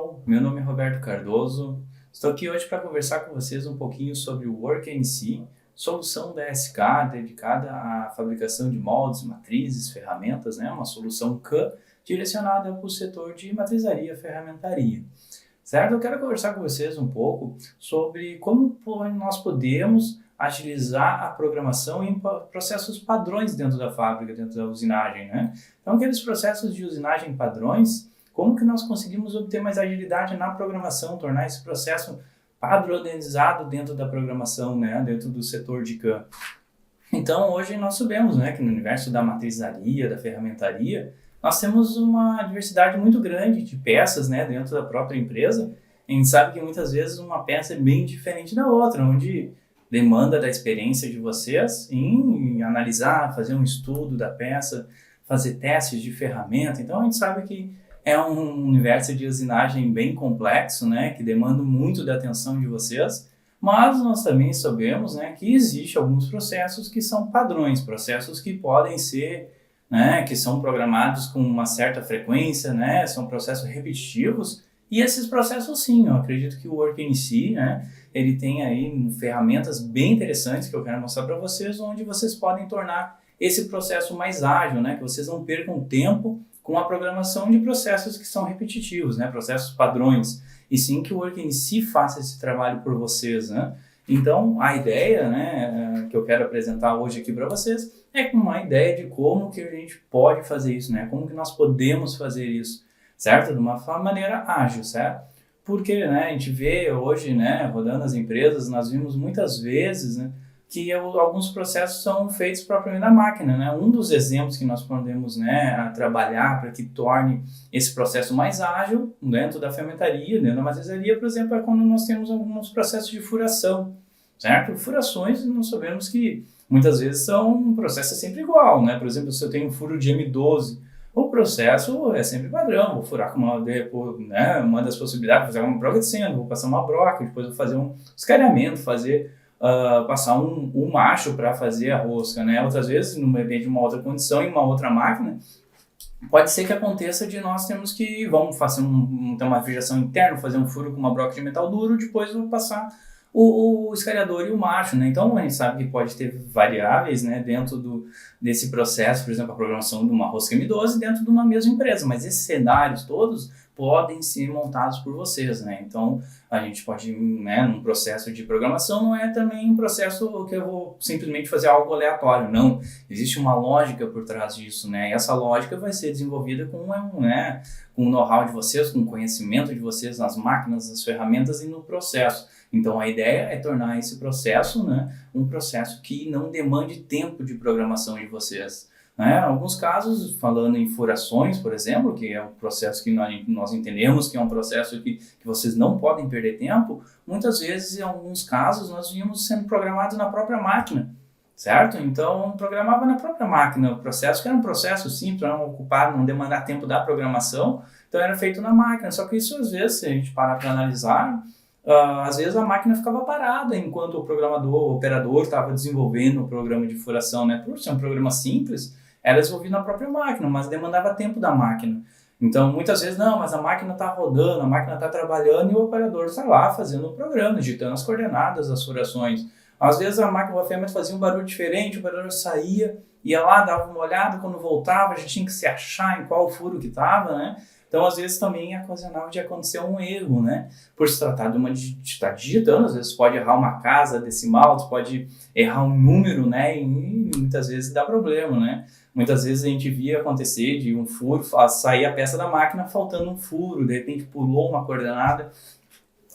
pessoal, meu nome é Roberto Cardoso. Estou aqui hoje para conversar com vocês um pouquinho sobre o WorkNC, solução da SK dedicada à fabricação de moldes, matrizes, ferramentas, né? Uma solução CAM direcionada para o setor de matrizaria e ferramentaria. Certo? Eu quero conversar com vocês um pouco sobre como nós podemos agilizar a programação em processos padrões dentro da fábrica, dentro da usinagem, né? Então, aqueles processos de usinagem padrões, como que nós conseguimos obter mais agilidade na programação, tornar esse processo padronizado dentro da programação, né? Dentro do setor de CAM. Então, hoje nós sabemos, né, que no universo da matrizaria, da ferramentaria, nós temos uma diversidade muito grande de peças, né, dentro da própria empresa. A gente sabe que muitas vezes uma peça é bem diferente da outra, onde demanda da experiência de vocês em analisar, fazer um estudo da peça, fazer testes de ferramenta. Então, a gente sabe que é um universo de usinagem bem complexo, né, que demanda muito da atenção de vocês. Mas nós também sabemos, né, que existem alguns processos que são padrões, processos que podem ser, né, que são programados com uma certa frequência, né, são processos repetitivos, e esses processos sim, eu acredito que o WorkNC, né, ele tem aí ferramentas bem interessantes que eu quero mostrar para vocês, onde vocês podem tornar esse processo mais ágil, né, que vocês não percam tempo com a programação de processos que são repetitivos, né, processos padrões, e sim que o WorkNC faça esse trabalho por vocês, né. Então, a ideia, né, que eu quero apresentar hoje aqui para vocês é uma ideia de como que a gente pode fazer isso, né, como que nós podemos fazer isso, certo? De uma maneira ágil, certo? Porque, né, a gente vê hoje, né, rodando as empresas, nós vimos muitas vezes, né, que alguns processos são feitos propriamente na máquina, né? Um dos exemplos que nós podemos, né, trabalhar para que torne esse processo mais ágil dentro da fermentaria, dentro da matrizaria, por exemplo, é quando nós temos alguns processos de furação, certo? Furações, nós sabemos que muitas vezes são um processo sempre igual, né? Por exemplo, se eu tenho um furo de M12, o processo é sempre padrão, vou furar com uma das possibilidades, fazer uma broca de seno, vou passar uma broca, depois vou fazer um escaneamento, passar um macho para fazer a rosca, né? Outras vezes, no meio de uma outra condição, em uma outra máquina, pode ser que aconteça de nós termos que, vamos fazer ter uma fijação interna, fazer um furo com uma broca de metal duro, depois vou passar o escariador e o macho, né? Então, a gente sabe que pode ter variáveis, né, dentro desse processo, por exemplo, a programação de uma rosca M12 dentro de uma mesma empresa, mas esses cenários todos podem ser montados por vocês, né? Então, a gente pode, né, num processo de programação, não é também um processo que eu vou simplesmente fazer algo aleatório, não. Existe uma lógica por trás disso, né? E essa lógica vai ser desenvolvida com o know-how de vocês, com o conhecimento de vocês nas máquinas, nas ferramentas e no processo. Então, a ideia é tornar esse processo, né, um processo que não demande tempo de programação de vocês. Né? Em alguns casos, falando em furações, por exemplo, que é um processo que nós entendemos que é um processo que vocês não podem perder tempo, muitas vezes, em alguns casos, nós vimos sendo programados na própria máquina, certo? Então, programava na própria máquina o processo, que era um processo simples, não demandar tempo da programação, então era feito na máquina. Só que isso, às vezes, se a gente parar para analisar, às vezes a máquina ficava parada enquanto o operador estava desenvolvendo o programa de furação, né? Por ser um programa simples, era desenvolvido na própria máquina, mas demandava tempo da máquina. Então, muitas vezes, não, mas a máquina está rodando, a máquina está trabalhando e o operador está lá fazendo o programa, digitando as coordenadas das furações. Às vezes a máquina, o ferramenta fazia um barulho diferente, o operador saía, ia lá, dava uma olhada, quando voltava, já tinha que se achar em qual furo que estava, né? Então, às vezes, também ocasionava de acontecer um erro, né? Por se tratar de estar digitando, às vezes pode errar uma casa decimal, pode errar um número, né? E muitas vezes dá problema, né? Muitas vezes a gente via acontecer de um furo, sair a peça da máquina faltando um furo, de repente pulou uma coordenada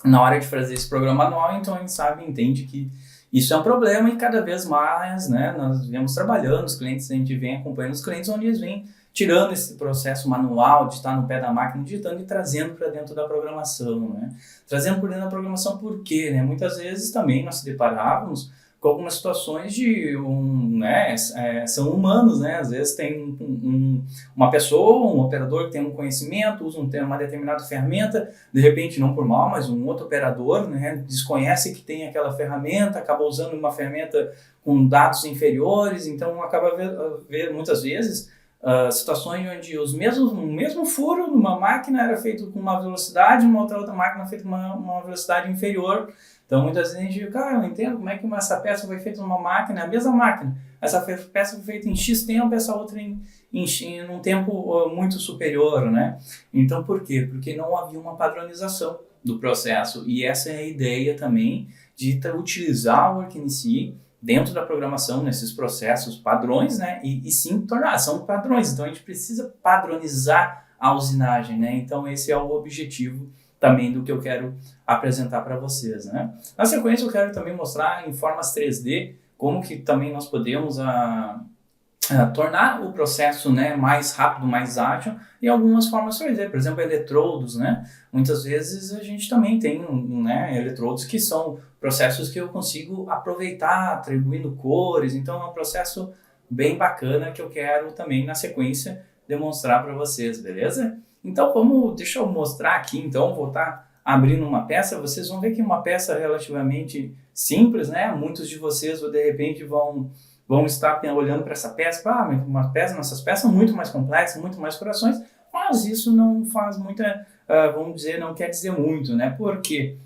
na hora de fazer esse programa manual, então a gente entende que isso é um problema e cada vez mais, né, nós vemos trabalhando, os clientes, a gente vem acompanhando os clientes onde eles vêm tirando esse processo manual de estar no pé da máquina, digitando e trazendo para dentro da programação, né? Trazendo por dentro da programação por quê, né? Muitas vezes também nós se deparávamos com algumas situações são humanos, né? Às vezes tem uma pessoa, um operador que tem um conhecimento, usa uma determinada ferramenta, de repente, não por mal, mas um outro operador, né, desconhece que tem aquela ferramenta, acaba usando uma ferramenta com dados inferiores, então acaba muitas vezes situações onde o mesmo furo numa máquina era feito com uma velocidade, numa outra máquina feito com uma velocidade inferior. Então, muitas vezes a gente diz, cara, eu não entendo como é que essa peça foi feita numa máquina, a mesma máquina. Essa peça foi feita em X tempo, essa outra em um tempo muito superior, né? Então, por quê? Porque não havia uma padronização do processo. E essa é a ideia também de utilizar o WorkNC dentro da programação, nesses processos padrões, né? E sim são padrões. Então, a gente precisa padronizar a usinagem, né? Então, esse é o objetivo também do que eu quero apresentar para vocês, né? Na sequência, eu quero também mostrar em formas 3D como que também nós podemos tornar o processo, né, mais rápido, mais ágil, e algumas formas 3D, por exemplo, eletrodos, né? Muitas vezes a gente também tem, né, eletrodos que são processos que eu consigo aproveitar, atribuindo cores, então é um processo bem bacana que eu quero também na sequência demonstrar para vocês, beleza? Então deixa eu mostrar aqui, então, vou estar abrindo uma peça, vocês vão ver que é uma peça relativamente simples, né? Muitos de vocês de repente vão estar olhando para essa peça, essas peças são muito mais complexas, muito mais corações, mas isso não faz muita, vamos dizer, não quer dizer muito, né? Por quê?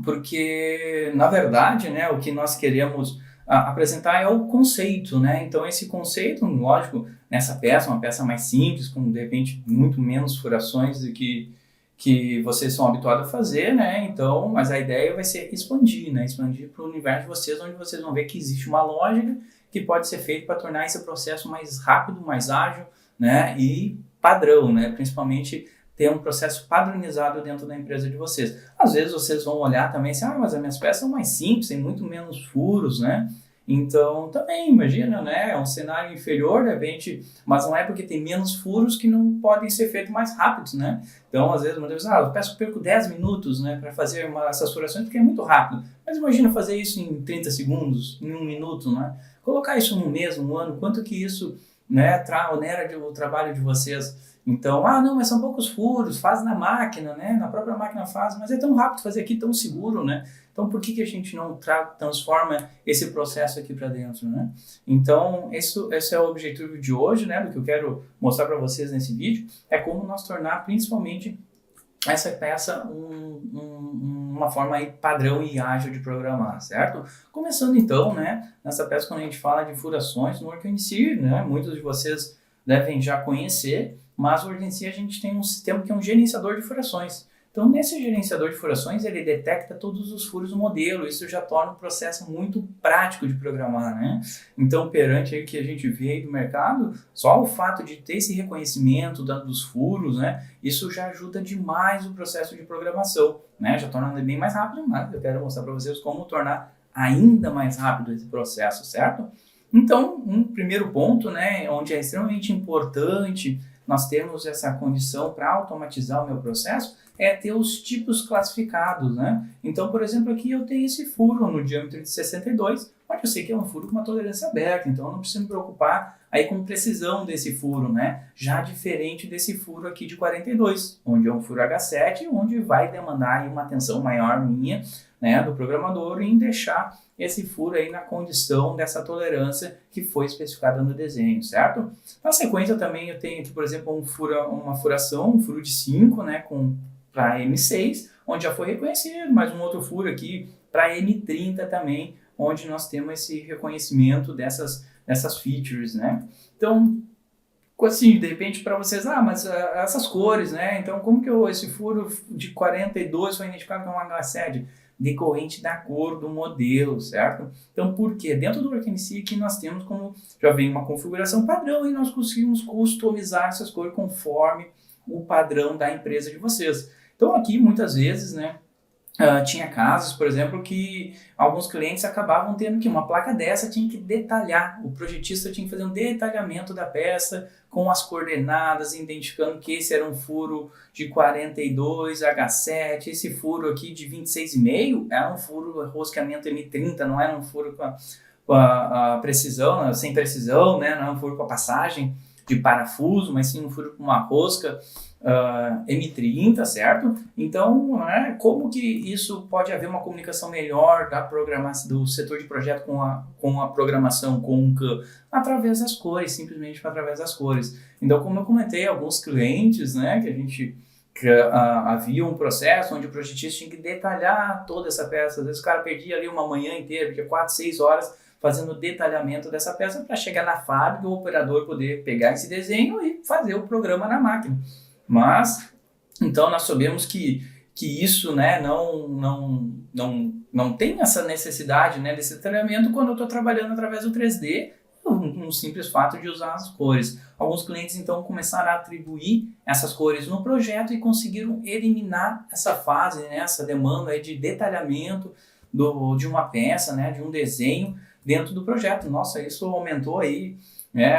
Porque, na verdade, né, o que nós queremos apresentar é o conceito, né? Então, esse conceito, lógico, nessa peça, uma peça mais simples, com, de repente, muito menos furações do que vocês são habituados a fazer, né? Então, mas a ideia vai ser expandir, né? Expandir para o universo de vocês, onde vocês vão ver que existe uma lógica que pode ser feita para tornar esse processo mais rápido, mais ágil, né? E padrão, né? Principalmente ter um processo padronizado dentro da empresa de vocês. Às vezes vocês vão olhar também assim, mas as minhas peças são mais simples, tem muito menos furos, né? Então, também, imagina, né? É um cenário inferior, de repente, mas não é porque tem menos furos que não podem ser feitos mais rápidos, né? Então, às vezes, eu peço que eu perco 10 minutos, né, para fazer essas furações, porque é muito rápido. Mas imagina fazer isso em 30 segundos, em 1 minuto, né? Colocar isso num mês, num ano, quanto que isso, né, onera o trabalho de vocês. Então, não, mas são poucos furos, faz na máquina, né? Na própria máquina faz, mas é tão rápido fazer aqui, tão seguro, né? Então, por que a gente não transforma esse processo aqui para dentro, né? Então, esse é o objetivo de hoje, né? Do que eu quero mostrar para vocês nesse vídeo, é como nós tornar principalmente essa peça uma forma aí padrão e ágil de programar, certo? Começando então, né? Nessa peça, quando a gente fala de furações no WorkNC, né? Muitos de vocês devem já conhecer, mas no WorkNC a gente tem um sistema que é um gerenciador de furações. Então, nesse gerenciador de furações, ele detecta todos os furos do modelo. Isso já torna o processo muito prático de programar, né? Então, perante aí o que a gente vê aí do mercado, só o fato de ter esse reconhecimento dos furos, né? Isso já ajuda demais o processo de programação, né? Já torna ele bem mais rápido, mas eu quero mostrar para vocês como tornar ainda mais rápido esse processo, certo? Então, um primeiro ponto, né, onde é extremamente importante nós termos essa condição para automatizar o meu processo, é ter os tipos classificados, né? Então, por exemplo, aqui eu tenho esse furo no diâmetro de 62, mas eu sei que é um furo com uma tolerância aberta, então eu não preciso me preocupar aí com precisão desse furo, né? Já diferente desse furo aqui de 42, onde é um furo H7, onde vai demandar aí uma atenção maior minha, né, do programador em deixar esse furo aí na condição dessa tolerância que foi especificada no desenho, certo? Na sequência também eu tenho aqui, por exemplo, uma furação, um furo de 5, né, para M6, onde já foi reconhecido, mais um outro furo aqui para M30 também, onde nós temos esse reconhecimento dessas features, né? Então, assim, de repente para vocês, mas essas cores, né? Então, como que esse furo de 42 foi identificado como H7? Decorrente da cor do modelo, certo? Então, por quê? Dentro do WorkNC aqui nós temos como, já vem uma configuração padrão e nós conseguimos customizar essas cores conforme o padrão da empresa de vocês. Então, aqui muitas vezes, né, tinha casos, por exemplo, que alguns clientes acabavam tendo que uma placa dessa tinha que detalhar, o projetista tinha que fazer um detalhamento da peça com as coordenadas, identificando que esse era um furo de 42 H7, esse furo aqui de 26,5 era um furo rosqueamento M30, não era um furo com a precisão, sem precisão, né? Não era um furo com a passagem de parafuso, mas sim um furo com uma rosca M30, certo? Então, como que isso pode haver uma comunicação melhor da programação, do setor de projeto com a programação, com o CAM? Através das cores, simplesmente através das cores. Então, como eu comentei, alguns clientes, né, havia um processo onde o projetista tinha que detalhar toda essa peça. Às vezes o cara perdia ali uma manhã inteira, porque 4, 6 horas fazendo o detalhamento dessa peça para chegar na fábrica, o operador poder pegar esse desenho e fazer o programa na máquina. Mas, então nós sabemos que isso, né, não tem essa necessidade, né, desse detalhamento quando eu estou trabalhando através do 3D, um simples fato de usar as cores. Alguns clientes então começaram a atribuir essas cores no projeto e conseguiram eliminar essa fase, né, essa demanda aí de detalhamento de uma peça, né, de um desenho dentro do projeto. Nossa, isso aumentou aí, né,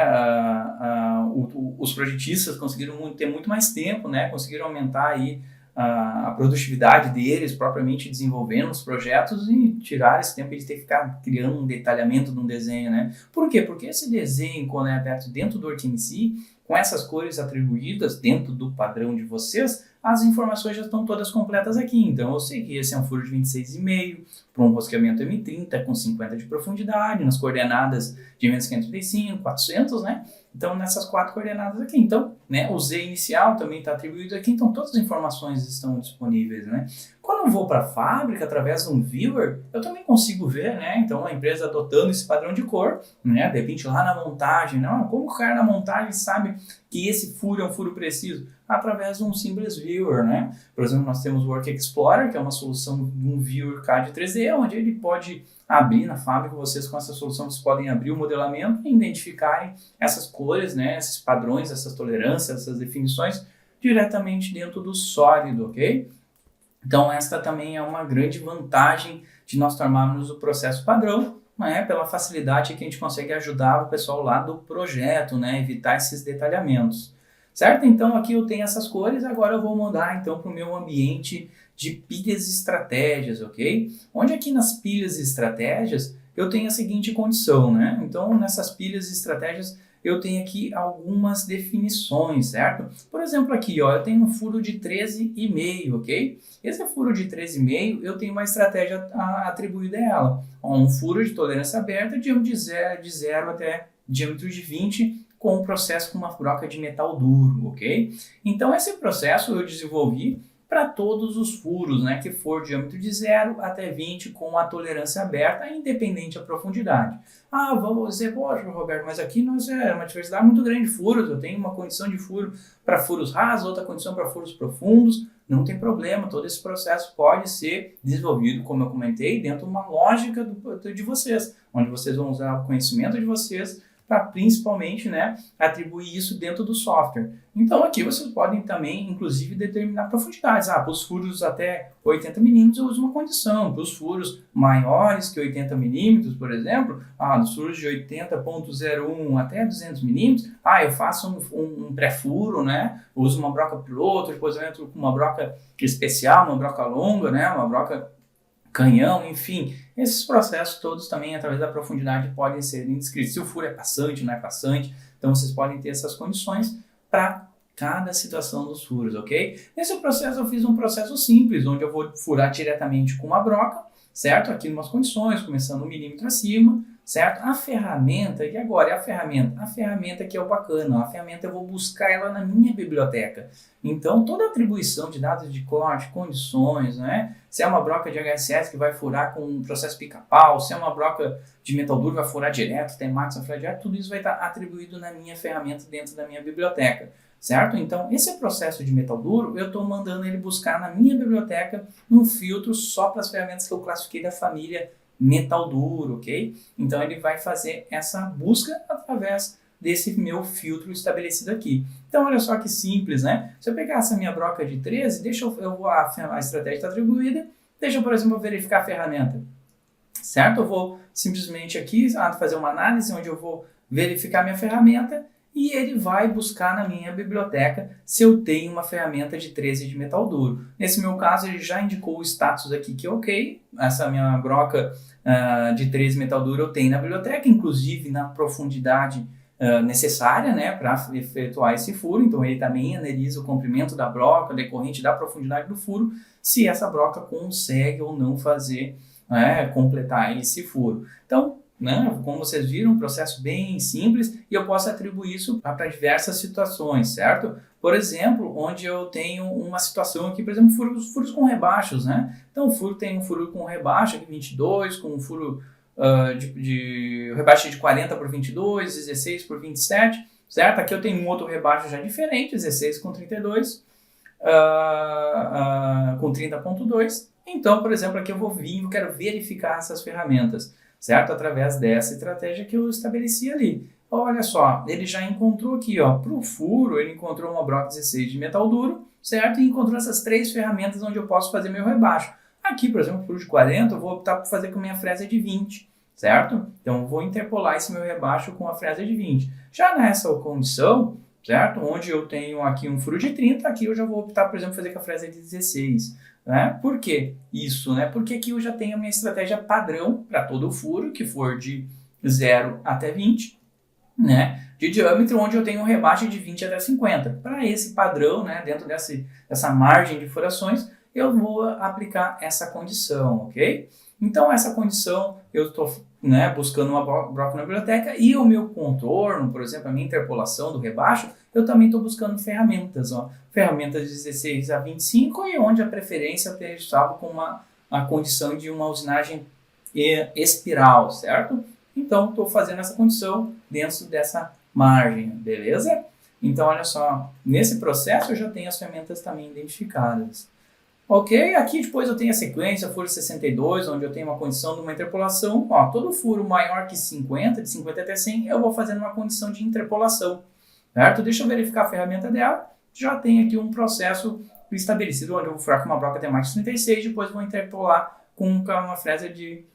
os projetistas conseguiram ter muito mais tempo, né, conseguiram aumentar aí a produtividade deles, propriamente desenvolvendo os projetos e tirar esse tempo de ter que ficar criando um detalhamento de um desenho, né? Por quê? Porque esse desenho, quando é aberto dentro do WorkMC, com essas cores atribuídas dentro do padrão de vocês, as informações já estão todas completas aqui. Então, eu sei que esse é um furo de 26,5 para um rosqueamento M30 com 50 de profundidade, nas coordenadas de menos 535, 400, né? Então, nessas 4 coordenadas aqui. Então, né, o Z inicial também está atribuído aqui, então todas as informações estão disponíveis, né? Quando eu vou para a fábrica, através de um viewer, eu também consigo ver, né? Então, a empresa adotando esse padrão de cor, né? De repente, lá na montagem, né? Como o cara na montagem sabe que esse furo é um furo preciso? Através de um simples viewer, né? Por exemplo, nós temos o Work Explorer, que é uma solução de um viewer CAD 3D, onde ele pode abrir na fábrica, vocês com essa solução, vocês podem abrir o modelamento e identificarem essas cores, né? Esses padrões, essas tolerâncias, essas definições, diretamente dentro do sólido, ok? Então, esta também é uma grande vantagem de nós tomarmos o processo padrão, né, pela facilidade que a gente consegue ajudar o pessoal lá do projeto, né, evitar esses detalhamentos. Certo? Então, aqui eu tenho essas cores, agora eu vou mudar então para o meu ambiente de pilhas e estratégias, ok? Onde aqui nas pilhas e estratégias eu tenho a seguinte condição, né? Então, nessas pilhas e estratégias eu tenho aqui algumas definições, certo? Por exemplo, aqui, ó, eu tenho um furo de 13,5, ok? Esse furo de 13,5, eu tenho uma estratégia atribuída a ela. Um furo de tolerância aberta, diâmetro de 0 até diâmetro de 20, com um processo com uma broca de metal duro, ok? Então, esse processo eu desenvolvi para todos os furos, né, que for diâmetro de 0 até 20 com a tolerância aberta, independente da profundidade. Ah, vamos dizer, poxa, Roberto, mas aqui nós é uma diversidade muito grande de furos, eu tenho uma condição de furo para furos rasos, outra condição para furos profundos, não tem problema, todo esse processo pode ser desenvolvido, como eu comentei, dentro de uma lógica de vocês, onde vocês vão usar o conhecimento de vocês para principalmente, né, atribuir isso dentro do software. Então aqui vocês podem também, inclusive, determinar profundidades. Para os furos até 80 milímetros eu uso uma condição. Para os furos maiores que 80 milímetros, por exemplo, nos furos de 80.01 até 200 milímetros, eu faço um pré-furo, né, eu uso uma broca piloto, depois eu entro com uma broca especial, uma broca longa, né, uma broca canhão, enfim, esses processos todos também, através da profundidade, podem ser descritos. Se o furo é passante, não é passante, então vocês podem ter essas condições para cada situação dos furos, ok? Nesse processo eu fiz um processo simples, onde eu vou furar diretamente com uma broca, certo? Aqui em umas condições, começando 1 milímetro acima, certo? A ferramenta, e agora é a ferramenta? A ferramenta que é o bacana, a ferramenta eu vou buscar ela na minha biblioteca. Então, toda a atribuição de dados de corte, condições, né? Se é uma broca de HSS que vai furar com um processo pica-pau, se é uma broca de metal duro vai furar direto, tem máquina vai furar direto, tudo isso vai estar atribuído na minha ferramenta dentro da minha biblioteca, certo? Então, esse processo de metal duro, eu estou mandando ele buscar na minha biblioteca um filtro só para as ferramentas que eu classifiquei da família metal duro, ok? Então, ele vai fazer essa busca através desse meu filtro estabelecido aqui. Então, olha só que simples, né? Se eu pegar essa minha broca de 13, a estratégia está atribuída, deixa eu, por exemplo, verificar a ferramenta, certo? Eu vou simplesmente aqui fazer uma análise onde eu vou verificar minha ferramenta e ele vai buscar na minha biblioteca se eu tenho uma ferramenta de 13 de metal duro. Nesse meu caso, ele já indicou o status aqui que é ok, essa minha broca de 13 metal duro eu tenho na biblioteca, inclusive na profundidade necessária, né, para efetuar esse furo. Então ele também analisa o comprimento da broca decorrente da profundidade do furo, se essa broca consegue ou não fazer, completar esse furo. Então, né, como vocês viram, um processo bem simples, e eu posso atribuir isso para diversas situações, certo? Por exemplo, onde eu tenho uma situação aqui, por exemplo, furos com rebaixos, né? Então o furo tem um furo com rebaixo aqui 22, com um furo de rebaixo de 40 por 22, 16 por 27, certo? Aqui eu tenho um outro rebaixo já diferente, 16 com 32, com 30.2. Então, por exemplo, aqui eu vou vir, eu quero verificar essas ferramentas, certo? Através dessa estratégia que eu estabeleci ali. Olha só, ele já encontrou aqui, para o furo, ele encontrou uma broca 16 de metal duro, certo? E encontrou essas 3 ferramentas onde eu posso fazer meu rebaixo. Aqui, por exemplo, furo de 40, eu vou optar por fazer com minha fresa de 20, certo? Então, eu vou interpolar esse meu rebaixo com a fresa de 20. Já nessa condição, certo? Onde eu tenho aqui um furo de 30, aqui eu já vou optar, por exemplo, fazer com a fresa de 16. Né? Por que isso? Né? Porque aqui eu já tenho a minha estratégia padrão para todo o furo, que for de 0 até 20, né? De diâmetro, onde eu tenho um rebaixo de 20 até 50. Para esse padrão, né? Dentro dessa margem de furações, eu vou aplicar essa condição, ok? Então, essa condição, eu estou buscando uma broca na biblioteca, e o meu contorno, por exemplo, a minha interpolação do rebaixo, eu também estou buscando ferramentas, ferramentas de 16 a 25, e onde a preferência eu estava com a condição de uma usinagem espiral, certo? Então, estou fazendo essa condição dentro dessa margem, beleza? Então, olha só, nesse processo eu já tenho as ferramentas também identificadas. Ok, aqui depois eu tenho a sequência, furo 62, onde eu tenho uma condição de uma interpolação. Todo furo maior que 50, de 50 até 100, eu vou fazendo uma condição de interpolação, certo? Deixa eu verificar a ferramenta dela. Já tem aqui um processo estabelecido, onde eu vou furar com uma broca T-Max 36, depois vou interpolar com uma fresa de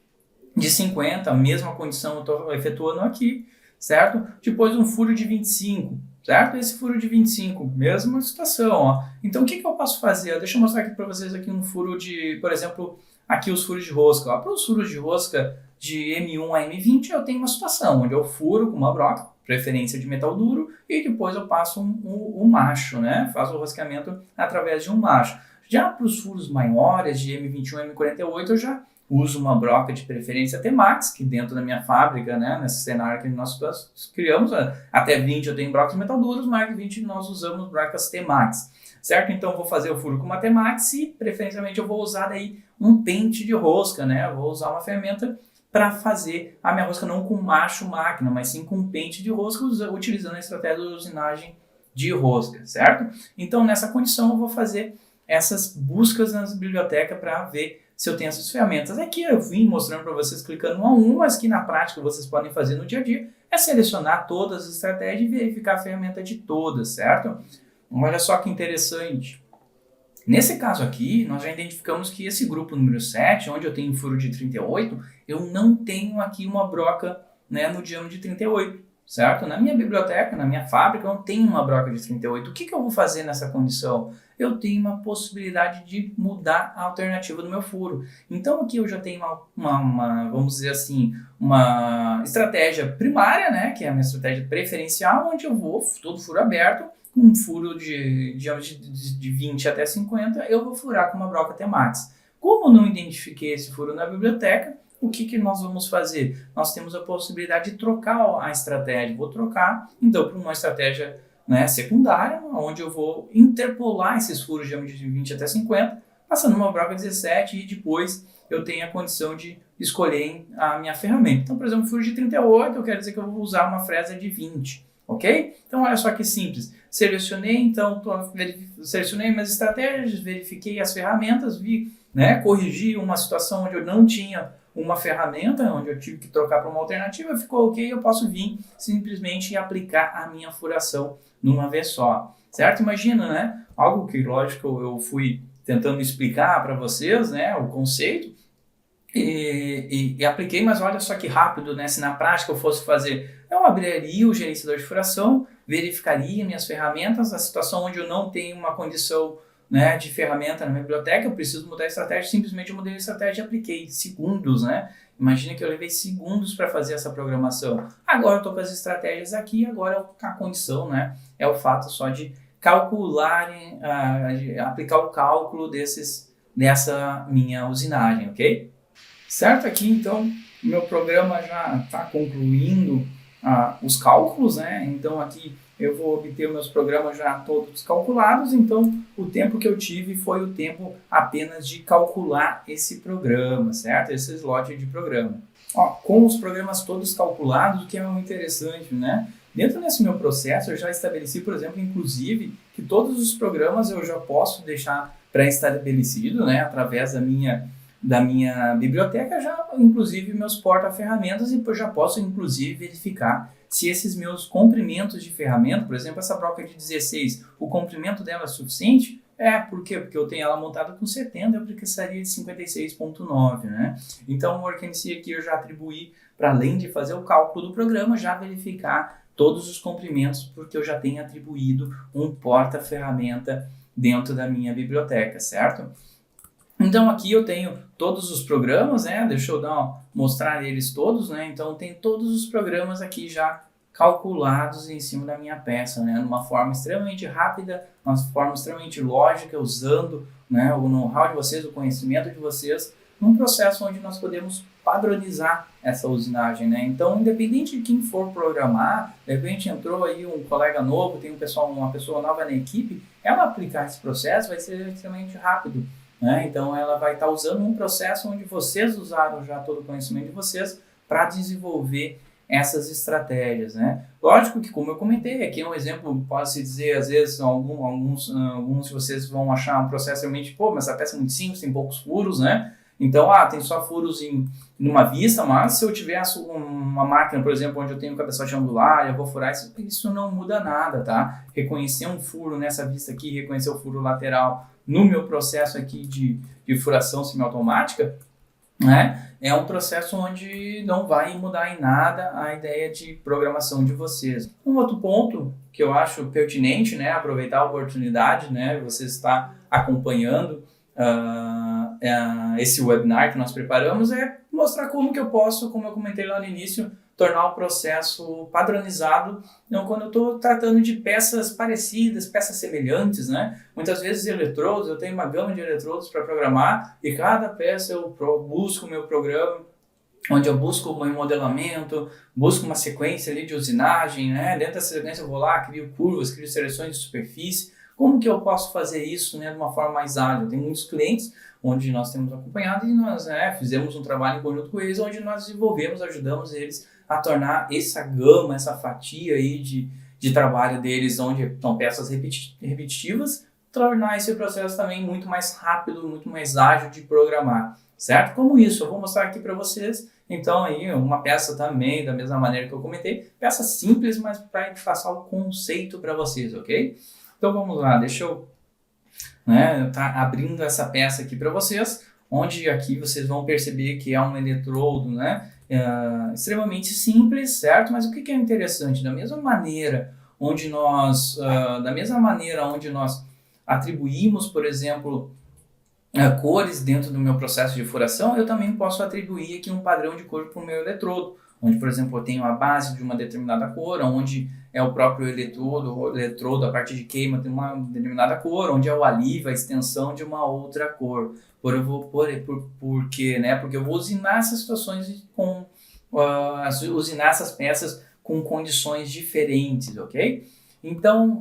50, a mesma condição eu estou efetuando aqui, certo? Depois um furo de 25, certo? Esse furo de 25, mesma situação, Então, o que eu posso fazer? Deixa eu mostrar aqui para vocês aqui um furo de, por exemplo, aqui os furos de rosca. Para os furos de rosca de M1 a M20, eu tenho uma situação onde eu furo com uma broca, preferência de metal duro, e depois eu passo um macho, né? Faço o rosqueamento através de um macho. Já para os furos maiores, de M21 a M48, eu já uso uma broca de preferência T-Max, que dentro da minha fábrica, né, nesse cenário que nós criamos, até 20 eu tenho brocas de metal duros, mais de 20 nós usamos brocas T-Max, certo? Então eu vou fazer o furo com uma T-Max e preferencialmente eu vou usar daí um pente de rosca, né? Eu vou usar uma ferramenta para fazer a minha rosca não com macho máquina, mas sim com pente de rosca, utilizando a estratégia de usinagem de rosca, certo? Então nessa condição eu vou fazer essas buscas nas bibliotecas para ver se eu tenho essas ferramentas. Aqui eu vim mostrando para vocês clicando um a um, mas que na prática vocês podem fazer no dia a dia é selecionar todas as estratégias e verificar a ferramenta de todas, certo? Olha só que interessante. Nesse caso aqui, nós já identificamos que esse grupo número 7, onde eu tenho um furo de 38, eu não tenho aqui uma broca, né, no diâmetro de 38, certo? Na minha biblioteca, na minha fábrica, eu não tenho uma broca de 38. O que eu vou fazer nessa condição? Eu tenho uma possibilidade de mudar a alternativa do meu furo. Então aqui eu já tenho vamos dizer assim, uma estratégia primária, né, que é a minha estratégia preferencial, onde eu vou, todo furo aberto, com um furo de diâmetro de 20 até 50, eu vou furar com uma broca T-Max. Como eu não identifiquei esse furo na biblioteca, o que nós vamos fazer? Nós temos a possibilidade de trocar a estratégia. Vou trocar, então, para uma estratégia, né, secundária, onde eu vou interpolar esses furos de 20 até 50, passando uma broca 17 e depois eu tenho a condição de escolher a minha ferramenta. Então, por exemplo, furo de 38, eu quero dizer que eu vou usar uma fresa de 20, ok? Então, olha só que simples. Selecionei, então, selecionei minhas estratégias, verifiquei as ferramentas, vi, né, corrigi uma situação onde eu não tinha uma ferramenta, onde eu tive que trocar para uma alternativa, ficou ok, eu posso vir simplesmente aplicar a minha furação numa vez só, certo? Imagina, né? Algo que, lógico, eu fui tentando explicar para vocês, né, o conceito, e apliquei, mas olha só que rápido, né? Se na prática eu fosse fazer, eu abriria o gerenciador de furação, verificaria minhas ferramentas, a situação onde eu não tenho uma condição, né, de ferramenta na minha biblioteca, eu preciso mudar a estratégia, simplesmente eu mudei a estratégia e apliquei. Segundos, né? Imagina que eu levei segundos para fazer essa programação. Agora eu estou com as estratégias aqui, agora a condição, né, é o fato só de calcular, de aplicar o cálculo dessa minha usinagem, ok? Certo? Aqui, então, o meu programa já está concluindo os cálculos, né? Então, aqui eu vou obter meus programas já todos calculados, então o tempo que eu tive foi o tempo apenas de calcular esse programa, certo? Esse slot de programa. Ó, com os programas todos calculados, o que é muito interessante, né? Dentro desse meu processo, eu já estabeleci, por exemplo, inclusive, que todos os programas eu já posso deixar pré-estabelecido, né? Através da minha biblioteca, já inclusive meus porta-ferramentas, e eu já posso inclusive verificar se esses meus comprimentos de ferramenta, por exemplo, essa broca de 16, o comprimento dela é suficiente? Por quê? Porque eu tenho ela montada com 70, eu precisaria de 56.9, né? Então, o WorkMC aqui eu já atribuí, para além de fazer o cálculo do programa, já verificar todos os comprimentos, porque eu já tenho atribuído um porta-ferramenta dentro da minha biblioteca, certo? Então aqui eu tenho todos os programas, né? Deixa eu mostrar eles todos, né? Então tem todos os programas aqui já calculados em cima da minha peça, né? De uma forma extremamente rápida, uma forma extremamente lógica, usando, né, o know-how de vocês, o conhecimento de vocês, num processo onde nós podemos padronizar essa usinagem, né? Então, independente de quem for programar, de repente entrou aí um colega novo, tem uma pessoa nova na equipe, ela aplicar esse processo vai ser extremamente rápido, né? Então, ela vai estar usando um processo onde vocês usaram já todo o conhecimento de vocês para desenvolver essas estratégias, né? Lógico que, como eu comentei, aqui é um exemplo, pode-se dizer, às vezes, alguns de vocês vão achar um processo realmente, mas essa peça é muito simples, tem poucos furos, né? Então, tem só furos numa vista, mas se eu tivesse uma máquina, por exemplo, onde eu tenho cabeçote angular, eu vou furar, isso não muda nada, tá? Reconhecer um furo nessa vista aqui, reconhecer o furo lateral no meu processo aqui de furação semiautomática, né? É um processo onde não vai mudar em nada a ideia de programação de vocês. Um outro ponto que eu acho pertinente, né, aproveitar a oportunidade, né, você está acompanhando esse webinar que nós preparamos, é mostrar como que eu posso, como eu comentei lá no início, tornar o processo padronizado. Então, quando eu estou tratando de peças parecidas, peças semelhantes, né? Muitas vezes eletrodos, eu tenho uma gama de eletrodos para programar e cada peça eu busco o meu programa, onde eu busco o meu modelamento, busco uma sequência ali de usinagem, né? Dentro dessa sequência eu vou lá, crio curvas, crio seleções de superfície. Como que eu posso fazer isso, né, de uma forma mais ágil? Tem muitos clientes onde nós temos acompanhado e nós fizemos um trabalho em conjunto com eles, onde nós desenvolvemos, ajudamos eles a tornar essa gama, essa fatia aí de trabalho deles, onde estão peças repetitivas, tornar esse processo também muito mais rápido, muito mais ágil de programar, certo? Como isso? Eu vou mostrar aqui para vocês, então aí uma peça também, da mesma maneira que eu comentei, peça simples, mas para passar o conceito para vocês, ok? Então vamos lá, deixa eu tá abrindo essa peça aqui para vocês, onde aqui vocês vão perceber que é um eletrodo, né, extremamente simples, certo? Mas o que é interessante, da mesma maneira onde nós atribuímos, por exemplo, cores dentro do meu processo de furação, eu também posso atribuir aqui um padrão de cor para o meu eletrodo, onde, por exemplo, eu tenho a base de uma determinada cor, onde é o próprio eletrodo, a parte de queima tem uma determinada cor, onde é o alívio, a extensão de uma outra cor. Por quê? Né? Porque eu vou usinar essas situações usinar essas peças com condições diferentes, ok? Então,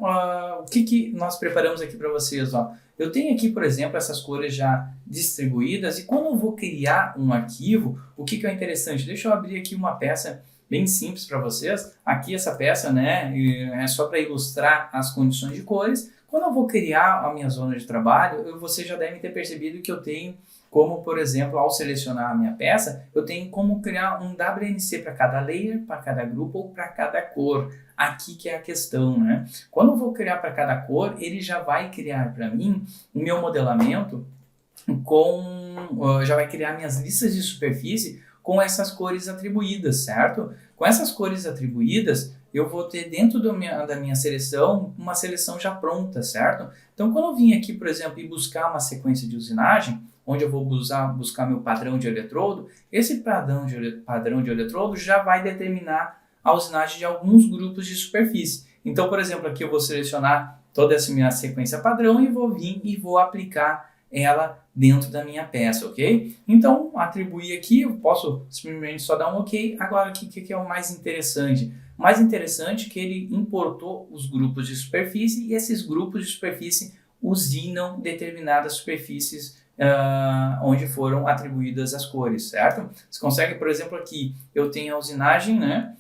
o que nós preparamos aqui para vocês? Ó? Eu tenho aqui, por exemplo, essas cores já distribuídas e quando eu vou criar um arquivo, o que é interessante? Deixa eu abrir aqui uma peça bem simples para vocês. Aqui essa peça, né, é só para ilustrar as condições de cores. Quando eu vou criar a minha zona de trabalho, você já deve ter percebido que eu tenho como, por exemplo, ao selecionar a minha peça, eu tenho como criar um WNC para cada layer, para cada grupo ou para cada cor. Aqui que é a questão, né? Quando eu vou criar para cada cor, ele já vai criar para mim o meu modelamento já vai criar minhas listas de superfície com essas cores atribuídas, certo? Com essas cores atribuídas, eu vou ter dentro da minha seleção, uma seleção já pronta, certo? Então, quando eu vim aqui, por exemplo, e buscar uma sequência de usinagem, onde eu vou buscar meu padrão de eletrodo, esse padrão de eletrodo já vai determinar a usinagem de alguns grupos de superfície. Então, por exemplo, aqui eu vou selecionar toda essa minha sequência padrão e vou vir e vou aplicar ela dentro da minha peça, ok? Então, atribuir aqui, eu posso simplesmente só dar um ok. Agora, o que é o mais interessante? O mais interessante é que ele importou os grupos de superfície e esses grupos de superfície usinam determinadas superfícies onde foram atribuídas as cores, certo? Você consegue, por exemplo, aqui, eu tenho a usinagem, né?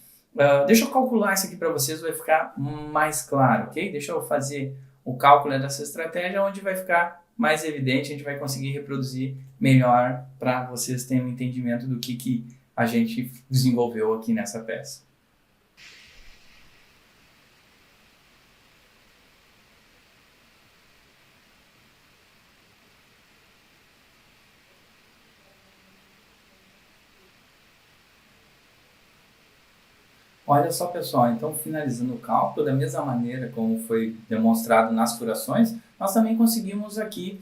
Deixa eu calcular isso aqui para vocês, vai ficar mais claro, ok? Deixa eu fazer o cálculo dessa estratégia, onde vai ficar mais evidente, a gente vai conseguir reproduzir melhor para vocês terem um entendimento do que a gente desenvolveu aqui nessa peça. Olha só, pessoal, então finalizando o cálculo, da mesma maneira como foi demonstrado nas furações, nós também conseguimos aqui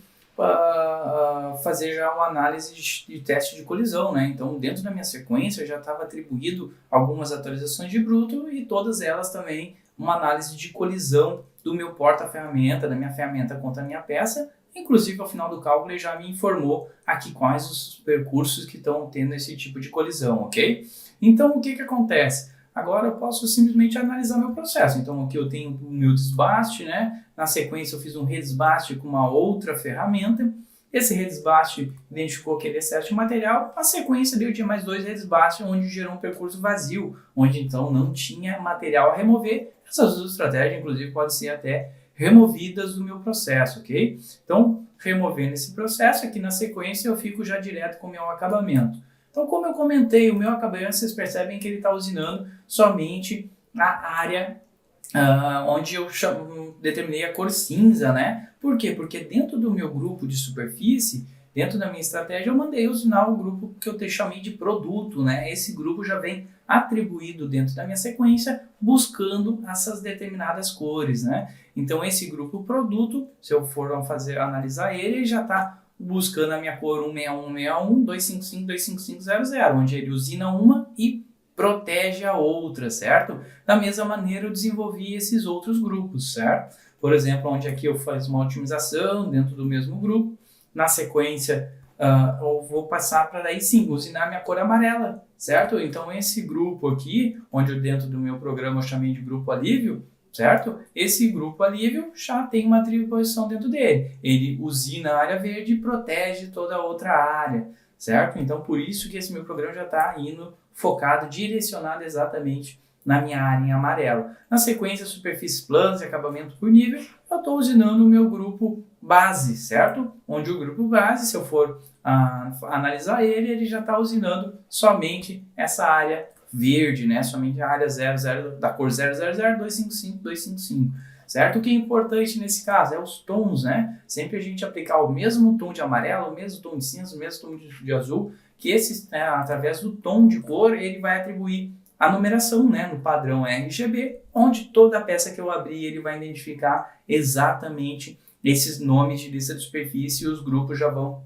fazer já uma análise de teste de colisão, né? Então, dentro da minha sequência já estava atribuído algumas atualizações de bruto e todas elas também uma análise de colisão do meu porta-ferramenta, da minha ferramenta contra a minha peça. Inclusive, ao final do cálculo, ele já me informou aqui quais os percursos que estão tendo esse tipo de colisão, ok? Então, o que acontece? Agora eu posso simplesmente analisar meu processo. Então aqui eu tenho o meu desbaste, né? Na sequência eu fiz um redesbaste com uma outra ferramenta. Esse redesbaste identificou aquele excesso de material. Na sequência eu tinha mais 2 redesbastes, onde gerou um percurso vazio, onde então não tinha material a remover. Essas duas estratégias, inclusive, podem ser até removidas do meu processo, ok? Então, removendo esse processo, aqui na sequência eu fico já direto com o meu acabamento. Então, como eu comentei, o meu acabamento, vocês percebem que ele está usinando somente na área onde eu determinei a cor cinza, né? Por quê? Porque dentro do meu grupo de superfície, dentro da minha estratégia, eu mandei usinar o grupo que eu chamei de produto, né? Esse grupo já vem atribuído dentro da minha sequência, buscando essas determinadas cores, né? Então, esse grupo produto, se eu for analisar ele já está buscando a minha cor 16161, 255, 25500, onde ele usina uma e protege a outra, certo? Da mesma maneira eu desenvolvi esses outros grupos, certo? Por exemplo, onde aqui eu faço uma otimização dentro do mesmo grupo, na sequência eu vou passar para daí sim, usinar minha cor amarela, certo? Então esse grupo aqui, onde dentro do meu programa eu chamei de grupo alívio, certo? Esse grupo alívio já tem uma atribuição dentro dele. Ele usina a área verde e protege toda a outra área, certo? Então, por isso que esse meu programa já está indo focado, direcionado exatamente na minha área em amarelo. Na sequência, superfícies planas e acabamento por nível, eu estou usinando o meu grupo base, certo? Onde o grupo base, se eu for analisar ele já está usinando somente essa área verde, né? Somente a área 00 da cor 000255255, certo? O que é importante nesse caso é os tons, né? Sempre a gente aplicar o mesmo tom de amarelo, o mesmo tom de cinza, o mesmo tom de azul, que esse, através do tom de cor, ele vai atribuir a numeração, né, no padrão RGB, onde toda a peça que eu abrir, ele vai identificar exatamente esses nomes de lista de superfície e os grupos já vão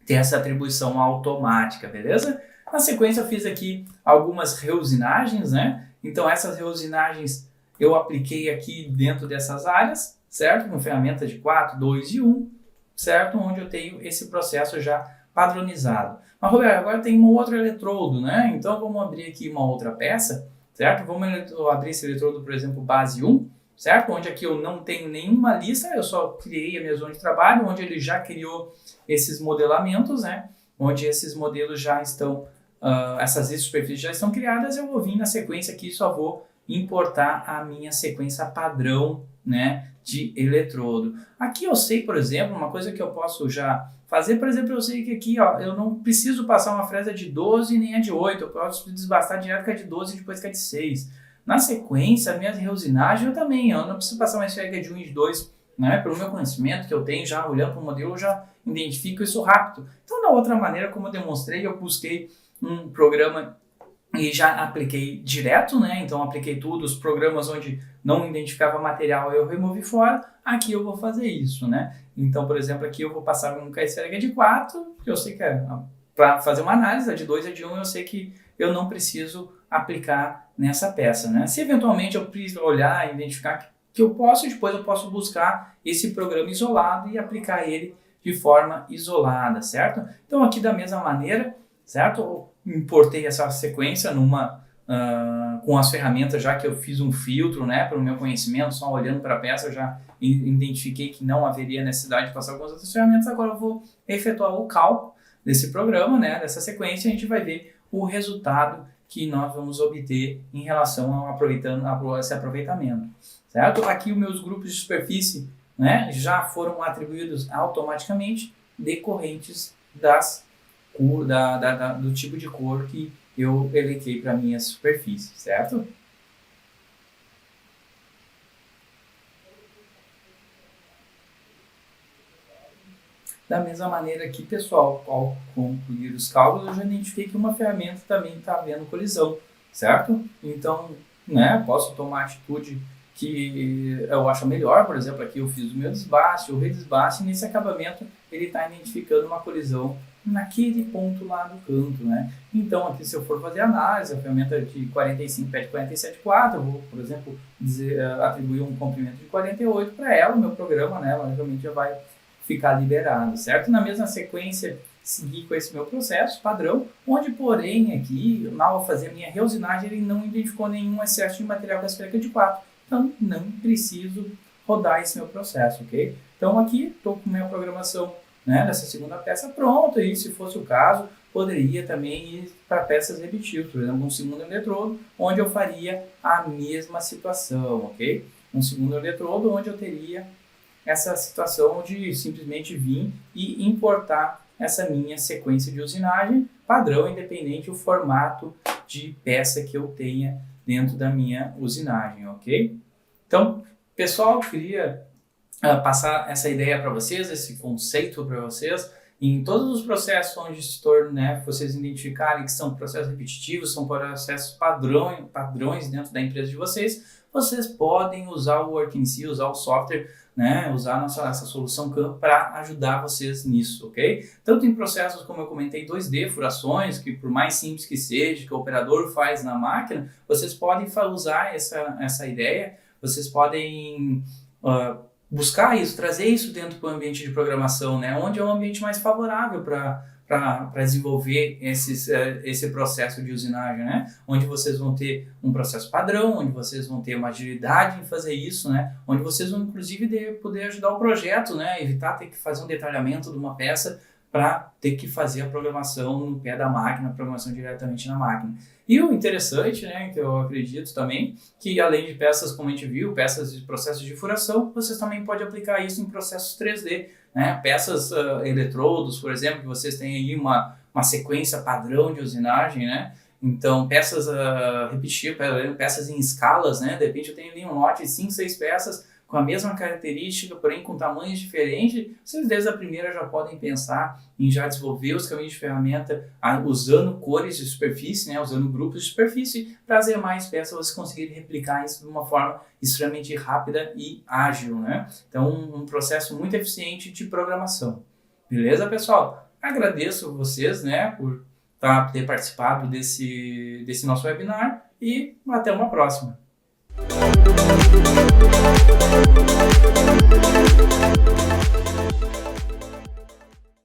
ter essa atribuição automática, beleza? Na sequência eu fiz aqui algumas reusinagens, né? Então essas reusinagens eu apliquei aqui dentro dessas áreas, certo? Com ferramenta de 4, 2 e 1, certo? Onde eu tenho esse processo já padronizado. Mas, Roberto, agora tem um outro eletrodo, né? Então vamos abrir aqui uma outra peça, certo? Vamos abrir esse eletrodo, por exemplo, base 1, certo? Onde aqui eu não tenho nenhuma lista, eu só criei a minha zona de trabalho, onde ele já criou esses modelamentos, né? Onde esses modelos já estão essas superfícies já estão criadas, eu vou vir na sequência aqui e só vou importar a minha sequência padrão, né, de eletrodo. Aqui eu sei, por exemplo, uma coisa que eu posso já fazer, por exemplo, eu sei que aqui ó, eu não preciso passar uma fresa de 12 nem a de 8, eu posso desbastar direto com a de 12 e depois com a de 6. Na sequência, a minha reusinagem eu também, eu não preciso passar uma esfera de 1 e de 2, né, pelo meu conhecimento que eu tenho, já olhando para o modelo, eu já identifico isso rápido. Então, da outra maneira, como eu demonstrei, eu busquei um programa e já apliquei direto, né? Então apliquei tudo, os programas onde não identificava material eu removi fora, aqui eu vou fazer isso, né? Então, por exemplo, aqui eu vou passar um KSLH de 4, porque eu sei que para fazer uma análise, a de 2 e a de 1 eu sei que eu não preciso aplicar nessa peça, né? Se eventualmente eu preciso olhar e identificar que eu posso, depois eu posso buscar esse programa isolado e aplicar ele de forma isolada, certo? Então aqui da mesma maneira, certo? Eu importei essa sequência com as ferramentas, já que eu fiz um filtro, né, para o meu conhecimento, só olhando para a peça eu já identifiquei que não haveria necessidade de passar algumas outras ferramentas. Agora eu vou efetuar o cálculo desse programa, né, dessa sequência, e a gente vai ver o resultado que nós vamos obter em relação a esse aproveitamento, certo? Aqui os meus grupos de superfície, né, já foram atribuídos automaticamente decorrentes do tipo de cor que eu elenquei para minha superfície, certo? Da mesma maneira aqui, pessoal, ao concluir os cálculos, eu já identifiquei que uma ferramenta também está havendo colisão, certo? Então, né, posso tomar atitude que eu acho melhor. Por exemplo, aqui eu fiz o meu desbaste, o redesbaste, e nesse acabamento ele está identificando uma colisão naquele ponto lá do canto, né? Então aqui, se eu for fazer análise, a ferramenta de 45 pede 47,4, eu vou, por exemplo, atribuir um comprimento de 48 para ela, o meu programa, né, logicamente já vai ficar liberado, certo? Na mesma sequência, seguir com esse meu processo padrão, onde, porém, aqui, ao fazer a minha reusinagem, ele não identificou nenhum excesso de material da esférica de 4, então não preciso rodar esse meu processo, ok? Então aqui, estou com minha programação, né, dessa segunda peça pronta, e se fosse o caso, poderia também ir para peças repetíveis, por exemplo, um segundo eletrodo, onde eu faria a mesma situação, ok? Um segundo eletrodo, onde eu teria essa situação de simplesmente vir e importar essa minha sequência de usinagem padrão, independente do formato de peça que eu tenha dentro da minha usinagem, ok? Então, pessoal, queria passar essa ideia para vocês, esse conceito para vocês. Em todos os processos onde se torna, né, vocês identificarem que são processos repetitivos, são processos padrões dentro da empresa de vocês podem usar o WorkNC, usar o software, né, usar essa solução CAM para ajudar vocês nisso, ok? Tanto em processos, como eu comentei, 2D, furações, que por mais simples que seja, que o operador faz na máquina, vocês podem usar essa ideia, vocês podem buscar isso, trazer isso dentro do ambiente de programação, né, onde é um ambiente mais favorável para desenvolver esse processo de usinagem, né? Onde vocês vão ter um processo padrão, onde vocês vão ter uma agilidade em fazer isso, né? Onde vocês vão, inclusive, poder ajudar o projeto, né? Evitar ter que fazer um detalhamento de uma peça para ter que fazer a programação no pé da máquina, a programação diretamente na máquina. E o interessante, né, que eu acredito também, que além de peças, como a gente viu, peças de processos de furação, vocês também podem aplicar isso em processos 3D, né? Peças eletrodos, por exemplo, que vocês têm aí uma sequência padrão de usinagem, né? Então, peças repetitivas, peças em escalas, né? De repente eu tenho ali um lote de 5, 6 peças com a mesma característica, porém com tamanhos diferentes. Vocês desde a primeira já podem pensar em já desenvolver os caminhos de ferramenta usando cores de superfície, né? Usando grupos de superfície, para as demais peças vocês conseguirem replicar isso de uma forma extremamente rápida e ágil, né? Então, um processo muito eficiente de programação. Beleza, pessoal? Agradeço vocês, né, por ter participado desse nosso webinar e até uma próxima.